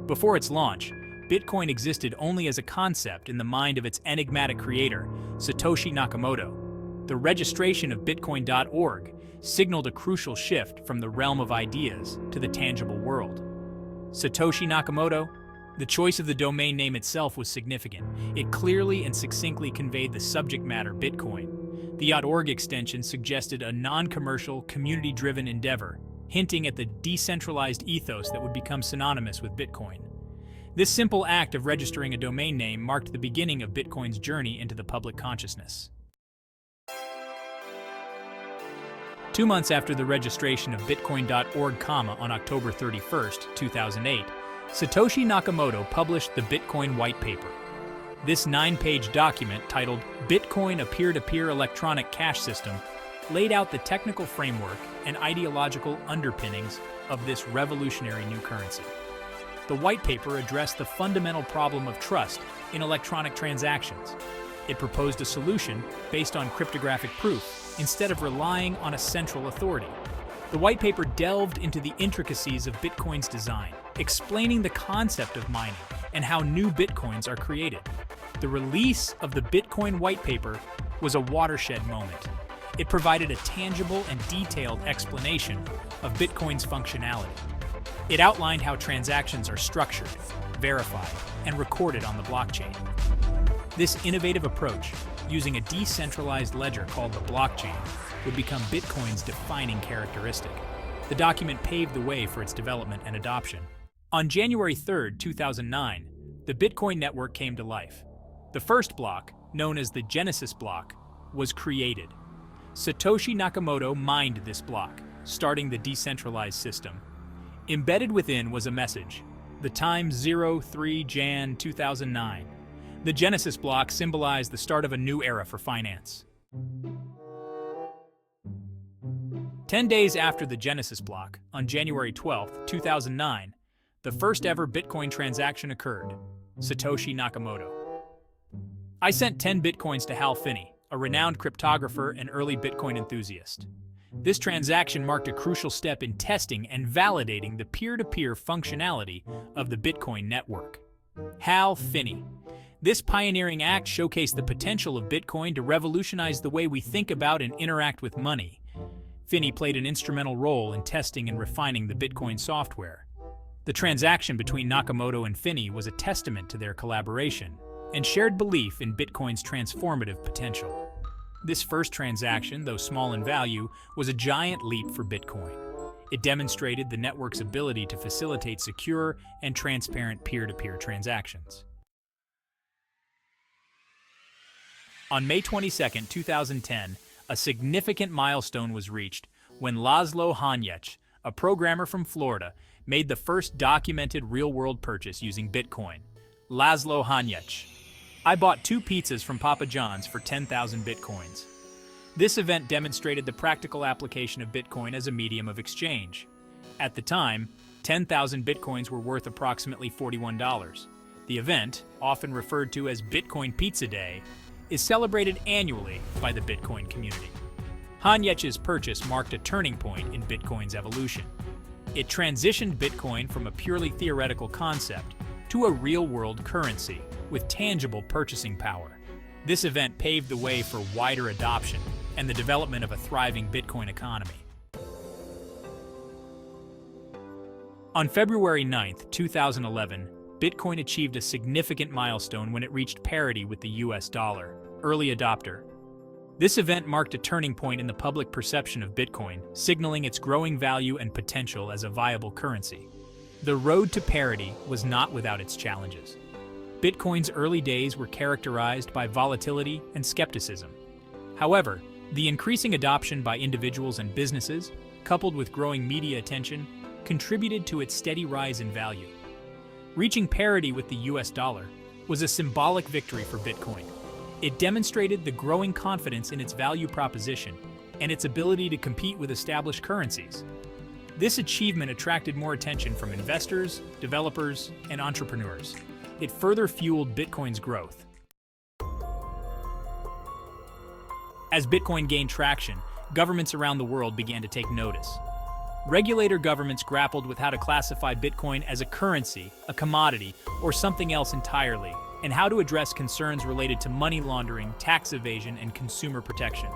Before its launch, Bitcoin existed only as a concept in the mind of its enigmatic creator, Satoshi Nakamoto. The registration of Bitcoin.org signaled a crucial shift from the realm of ideas to the tangible world. Satoshi Nakamoto. The choice of the domain name itself was significant. It clearly and succinctly conveyed the subject matter Bitcoin. The .org extension suggested a non-commercial, community-driven endeavor, hinting at the decentralized ethos that would become synonymous with Bitcoin. This simple act of registering a domain name marked the beginning of Bitcoin's journey into the public consciousness. 2 months after the registration of Bitcoin.org, on October 31, 2008, Satoshi Nakamoto published the Bitcoin White Paper. This 9-page document, titled Bitcoin, a Peer-to-Peer Electronic Cash System, laid out the technical framework and ideological underpinnings of this revolutionary new currency. The white paper addressed the fundamental problem of trust in electronic transactions. It proposed a solution based on cryptographic proof instead of relying on a central authority. The white paper delved into the intricacies of Bitcoin's design, explaining the concept of mining and how new Bitcoins are created. The release of the Bitcoin white paper was a watershed moment. It provided a tangible and detailed explanation of Bitcoin's functionality. It outlined how transactions are structured, verified, and recorded on the blockchain. This innovative approach, using a decentralized ledger called the blockchain, would become Bitcoin's defining characteristic. The document paved the way for its development and adoption. On January 3, 2009, the Bitcoin network came to life. The first block, known as the Genesis block, was created. Satoshi Nakamoto mined this block, starting the decentralized system. Embedded within was a message, the time 03 Jan 2009. The Genesis block symbolized the start of a new era for finance. 10 days after the Genesis block, on January 12, 2009, the first ever Bitcoin transaction occurred. Satoshi Nakamoto. I sent 10 Bitcoins to Hal Finney, a renowned cryptographer and early Bitcoin enthusiast. This transaction marked a crucial step in testing and validating the peer-to-peer functionality of the Bitcoin network. Hal Finney. This pioneering act showcased the potential of Bitcoin to revolutionize the way we think about and interact with money. Finney played an instrumental role in testing and refining the Bitcoin software. The transaction between Nakamoto and Finney was a testament to their collaboration and shared belief in Bitcoin's transformative potential. This first transaction, though small in value, was a giant leap for Bitcoin. It demonstrated the network's ability to facilitate secure and transparent peer-to-peer transactions. On May 22, 2010, a significant milestone was reached when Laszlo Hanyecz, a programmer from Florida, made the first documented real-world purchase using Bitcoin. Laszlo Hanyecz. I bought 2 pizzas from Papa John's for 10,000 Bitcoins. This event demonstrated the practical application of Bitcoin as a medium of exchange. At the time, 10,000 Bitcoins were worth approximately $41. The event, often referred to as Bitcoin Pizza Day, is celebrated annually by the Bitcoin community. Hanyecz's purchase marked a turning point in Bitcoin's evolution. It transitioned Bitcoin from a purely theoretical concept to a real-world currency with tangible purchasing power. This event paved the way for wider adoption and the development of a thriving Bitcoin economy. On February 9, 2011, Bitcoin achieved a significant milestone when it reached parity with the US dollar. Early adopter. This event marked a turning point in the public perception of Bitcoin, signaling its growing value and potential as a viable currency. The road to parity was not without its challenges. Bitcoin's early days were characterized by volatility and skepticism. However, the increasing adoption by individuals and businesses, coupled with growing media attention, contributed to its steady rise in value. Reaching parity with the US dollar was a symbolic victory for Bitcoin. It demonstrated the growing confidence in its value proposition and its ability to compete with established currencies. This achievement attracted more attention from investors, developers, and entrepreneurs. It further fueled Bitcoin's growth. As Bitcoin gained traction, governments around the world began to take notice. Regulator governments grappled with how to classify Bitcoin as a currency, a commodity, or something else entirely, and how to address concerns related to money laundering, tax evasion, and consumer protection.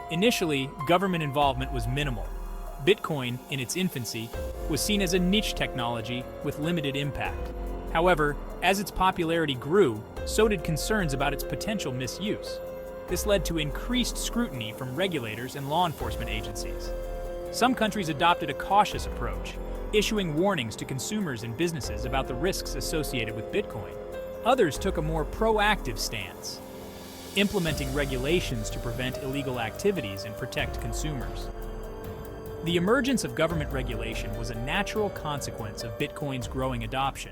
Initially, government involvement was minimal. Bitcoin, in its infancy, was seen as a niche technology with limited impact. However, as its popularity grew, so did concerns about its potential misuse. This led to increased scrutiny from regulators and law enforcement agencies. Some countries adopted a cautious approach, issuing warnings to consumers and businesses about the risks associated with Bitcoin. Others took a more proactive stance, implementing regulations to prevent illegal activities and protect consumers. The emergence of government regulation was a natural consequence of Bitcoin's growing adoption.